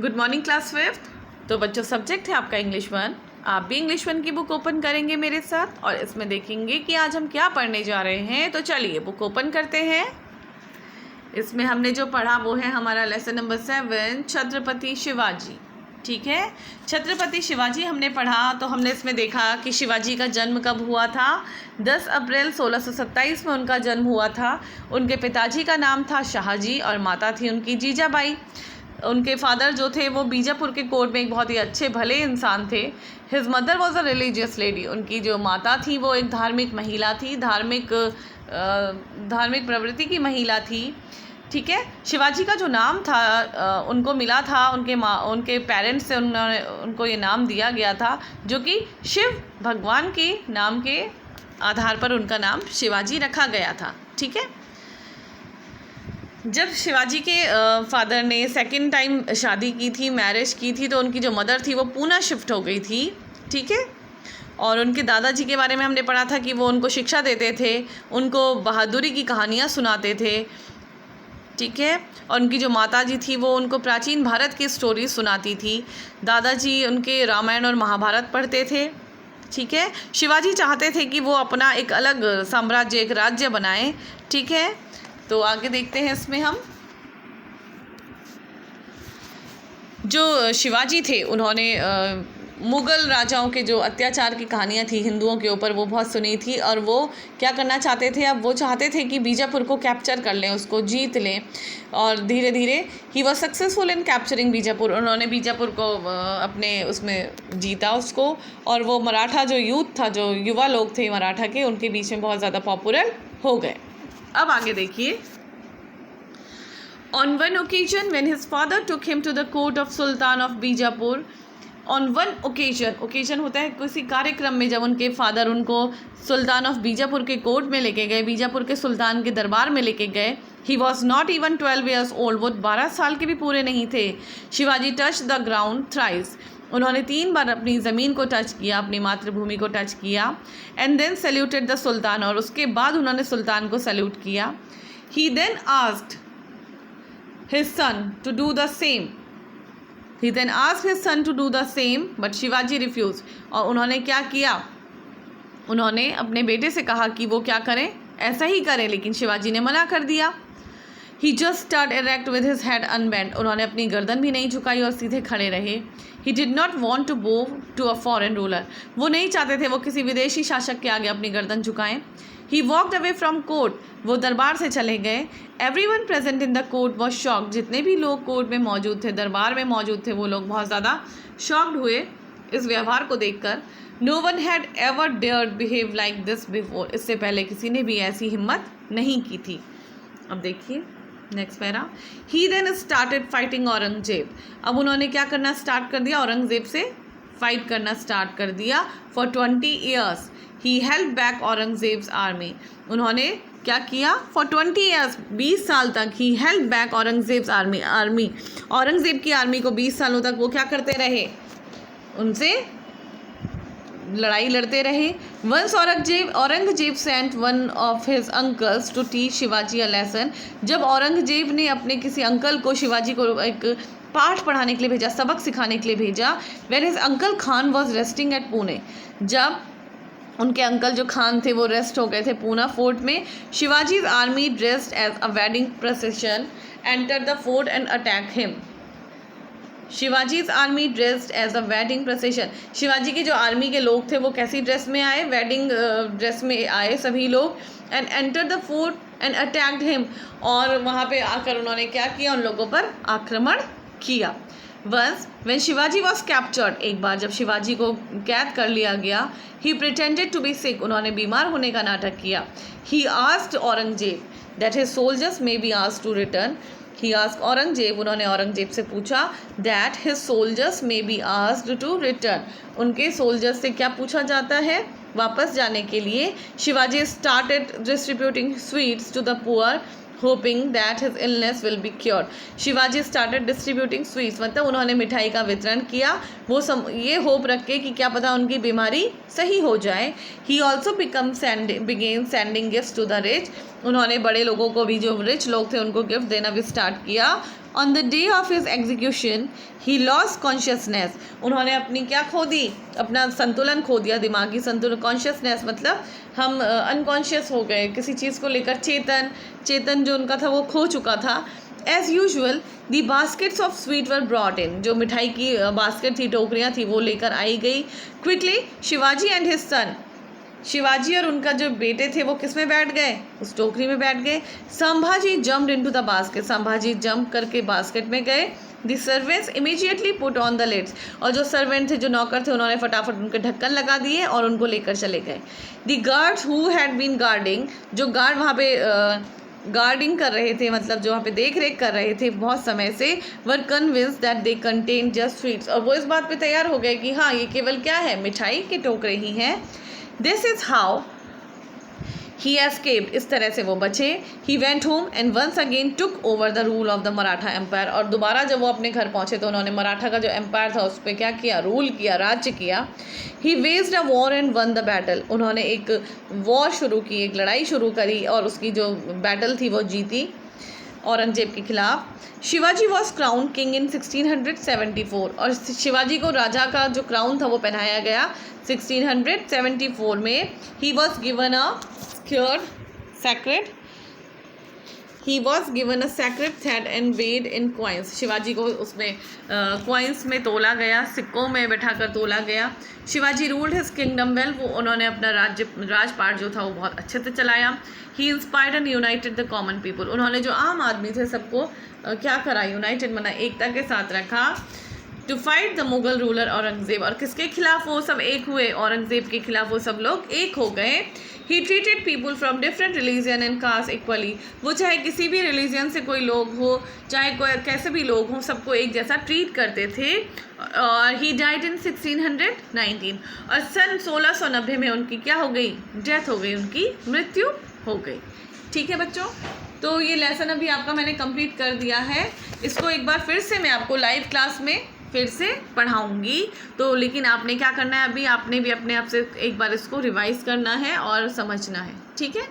Good morning class fifth. तो बच्चों, subject है आपका इंग्लिश वन। आप भी इंग्लिश वन की बुक ओपन करेंगे मेरे साथ और इसमें देखेंगे कि आज हम क्या पढ़ने जा रहे हैं। तो चलिए बुक ओपन करते हैं। इसमें हमने जो पढ़ा वो है हमारा लेसन नंबर 7, छत्रपति शिवाजी। ठीक है, छत्रपति शिवाजी हमने पढ़ा। तो हमने इसमें देखा कि शिवाजी का जन्म कब हुआ था। 10 अप्रैल 1627 में उनका जन्म हुआ था। उनके पिताजी का नाम था शाहजी और माता थी उनकी जीजाबाई। उनके फादर जो थे वो बीजापुर के कोर्ट में एक बहुत ही अच्छे भले इंसान थे। His mother was a religious lady. उनकी जो माता थी वो एक धार्मिक महिला थी, धार्मिक प्रवृत्ति की महिला थी। ठीक है, शिवाजी का जो नाम था उनको मिला था उनके पेरेंट्स से उनको ये नाम दिया गया था, जो कि शिव भगवान के नाम के आधार पर उनका नाम शिवाजी रखा गया था। ठीक है, जब शिवाजी के फादर ने सेकंड टाइम शादी की थी, मैरिज की थी, तो उनकी जो मदर थी वो पूना शिफ्ट हो गई थी। ठीक है, और उनके दादाजी के बारे में हमने पढ़ा था कि वो उनको शिक्षा देते थे, उनको बहादुरी की कहानियाँ सुनाते थे। ठीक है, और उनकी जो माताजी थी वो उनको प्राचीन भारत की स्टोरी सुनाती थी। दादाजी उनके रामायण और महाभारत पढ़ते थे। ठीक है, शिवाजी चाहते थे कि वो अपना एक अलग साम्राज्य, एक राज्य बनाएं। ठीक है, तो आगे देखते हैं इसमें हम। जो शिवाजी थे उन्होंने मुग़ल राजाओं के जो अत्याचार की कहानियाँ थी हिंदुओं के ऊपर, वो बहुत सुनी थी। और वो क्या करना चाहते थे, अब वो चाहते थे कि बीजापुर को कैप्चर कर लें, उसको जीत लें। और धीरे धीरे he was successful in capturing Bijapur. उन्होंने बीजापुर को अपने उसमें जीता उसको। और वो मराठा जो यूथ था, जो युवा लोग थे मराठा के, उनके बीच में बहुत ज़्यादा पॉपुलर हो गए। अब आगे देखिए। On one occasion when his father took him to the court of Sultan of Bijapur, on one occasion होता है किसी कार्यक्रम में, जब उनके फादर उनको सुल्तान ऑफ बीजापुर के कोर्ट में लेके गए, बीजापुर के सुल्तान के दरबार में लेके गए। He was not even 12 years old, वो 12 साल के भी पूरे नहीं थे। Shivaji touch the ground thrice, उन्होंने 3 बार अपनी ज़मीन को टच किया, अपनी मातृभूमि को टच किया। And then saluted the sultan, और उसके बाद उन्होंने सुल्तान को सैल्यूट किया। He then asked his son to do the same. He then asked his son to do the same, but Shivaji refused. और उन्होंने क्या किया, उन्होंने अपने बेटे से कहा कि वो क्या करें, ऐसा ही करें, लेकिन शिवाजी ने मना कर दिया। He just stood erect with his head unbent. उन्होंने अपनी गर्दन भी नहीं झुकाई और सीधे खड़े रहे। He did not want to bow to a foreign ruler. वो नहीं चाहते थे वो किसी विदेशी शासक के आगे अपनी गर्दन झुकाएं। He walked away from court. वो दरबार से चले गए। Everyone present in the court was shocked. जितने भी लोग कोर्ट में मौजूद थे, दरबार में मौजूद थे, वो लोग बहुत ज़्यादा शॉक्ड हुए इस व्यवहार को देखकर। No one had ever dared behave like this before. इससे पहले किसी ने भी ऐसी हिम्मत नहीं की थी। अब देखिए नेक्स्ट पैरा। ही देन स्टार्टेड फाइटिंग औरंगजेब। अब उन्होंने क्या करना स्टार्ट कर दिया, औरंगजेब से फाइट करना स्टार्ट कर दिया। For 20 years he help back Aurangzeb's army. उन्होंने क्या किया, फॉर 20 years 20 साल तक he help back Aurangzeb's army. Aurangzeb की आर्मी को 20 सालों तक वो क्या करते रहे, उनसे लड़ाई लड़ते रहे। Once Aurangzeb sent one of his uncles to teach Shivaji a lesson. जब औरंगजेब ने अपने किसी अंकल को शिवाजी को एक पाठ पढ़ाने के लिए भेजा, सबक सिखाने के लिए भेजा। When his uncle Khan was resting at Pune, जब उनके अंकल जो खान थे वो रेस्ट हो गए थे पूना फोर्ट में। Shivaji's army dressed as a wedding procession enter the fort and attack him. Shivaji's army dressed as a wedding procession. Shivaji की जो आर्मी के लोग थे वो कैसी ड्रेस में आए, वेडिंग ड्रेस में आए सभी लोग। And enter the fort and attacked him, और वहाँ पे आकर उन्होंने क्या किया, उन लोगों पर आक्रमण किया। Once when Shivaji was captured, एक बार जब शिवाजी को कैद कर लिया गया। He pretended to be sick, उन्होंने बीमार होने का नाटक किया। He asked Aurangzeb that his soldiers may be asked to return. He asked Aurangzeb, उन्होंने औरंगजेब से पूछा दैट his soldiers may be asked to रिटर्न, उनके सोल्जर्स से क्या पूछा जाता है, वापस जाने के लिए। Shivaji started distributing sweets to the poor hoping that his illness will be cured. Shivaji started distributing sweets, मतलब उन्होंने मिठाई का वितरण किया, वो ये होप रख के कि क्या पता उनकी बीमारी सही हो जाए. He also began sending gifts to the rich. उन्होंने बड़े लोगों को भी, जो रिच लोग थे, उनको गिफ्ट देना भी स्टार्ट किया. On the day of his execution, he lost consciousness. उन्होंने अपनी क्या खो दी, अपना संतुलन खो दिया, दिमागी संतुलन. कॉन्शियसनेस मतलब हम अनकॉन्शियस हो गए किसी चीज़ को लेकर, चेतन जो उनका था वो खो चुका था. As usual, the baskets of sweet were brought in. जो मिठाई की बास्केट थी, टोकरियाँ थी, वो लेकर आई गई. Quickly, Shivaji and his son, Shivaji और उनका जो बेटे थे वो किस में बैठ गए, उस टोकरी में बैठ गए. Sambhaji jumped into the basket. Sambhaji jump करके बास्केट में गए. The servants immediately put on the lids. और जो सर्वेंट थे, जो नौकर थे, उन्होंने फटाफट उनके ढक्कन लगा दिए और उनको लेकर चले गए. The guards who had been guarding, जो गार्ड वहाँ पे गार्डिंग कर रहे थे, मतलब जो वहाँ पे देख रेख कर रहे थे बहुत समय से, were convinced that they contain just sweets. और वो इस बात पे तैयार हो गए कि हाँ, ये केवल क्या है, मिठाई के टोकरे ही हैं. This is how he escaped. इस तरह से वो बचे. He went home and once again took over the rule of the Maratha Empire. और दोबारा जब वो अपने घर पहुँचे तो उन्होंने मराठा का जो एम्पायर था उस पर क्या किया, रूल किया, राज्य किया. He waged a war and won the battle. उन्होंने एक वॉर शुरू की, एक लड़ाई शुरू करी और उसकी जो बैटल थी वो जीती औरंगजेब के खिलाफ. Shivaji was crown king in 1674. और शिवाजी को राजा का जो क्राउन था वो पहनाया गया 1674 में. He was given a sacred thread and weighed in coins. Shivaji को उसमें कॉइन्स में तोला गया, सिक्कों में बैठाकर तोला गया. Shivaji ruled his kingdom well. वो उन्होंने अपना राजपाट जो था वो बहुत अच्छे से चलाया. He inspired and united the common people. उन्होंने जो आम आदमी थे सबको क्या करा, यूनाइटेड बना, एकता के साथ रखा. To fight the Mughal ruler Aurangzeb. और किसके खिलाफ वो सब एक हुए, औरंगजेब के खिलाफ वो सब लोग एक हो गए. He treated people from different religion and caste equally. वो चाहे किसी भी रिलीजन से कोई लोग हो, चाहे कोई कैसे भी लोग हों, सबको एक जैसा ट्रीट करते थे. और ही डाइड इन 1619. और सन 1690 में उनकी क्या हो गई, डेथ हो गई, उनकी मृत्यु हो गई. ठीक है बच्चों, तो ये लेसन अभी आपका मैंने कंप्लीट कर दिया है. इसको एक बार फिर से मैं आपको लाइव क्लास में फिर से पढ़ाऊंगी. तो लेकिन आपने क्या करना है, अभी आपने भी अपने आप से एक बार इसको रिवाइज करना है और समझना है. ठीक है.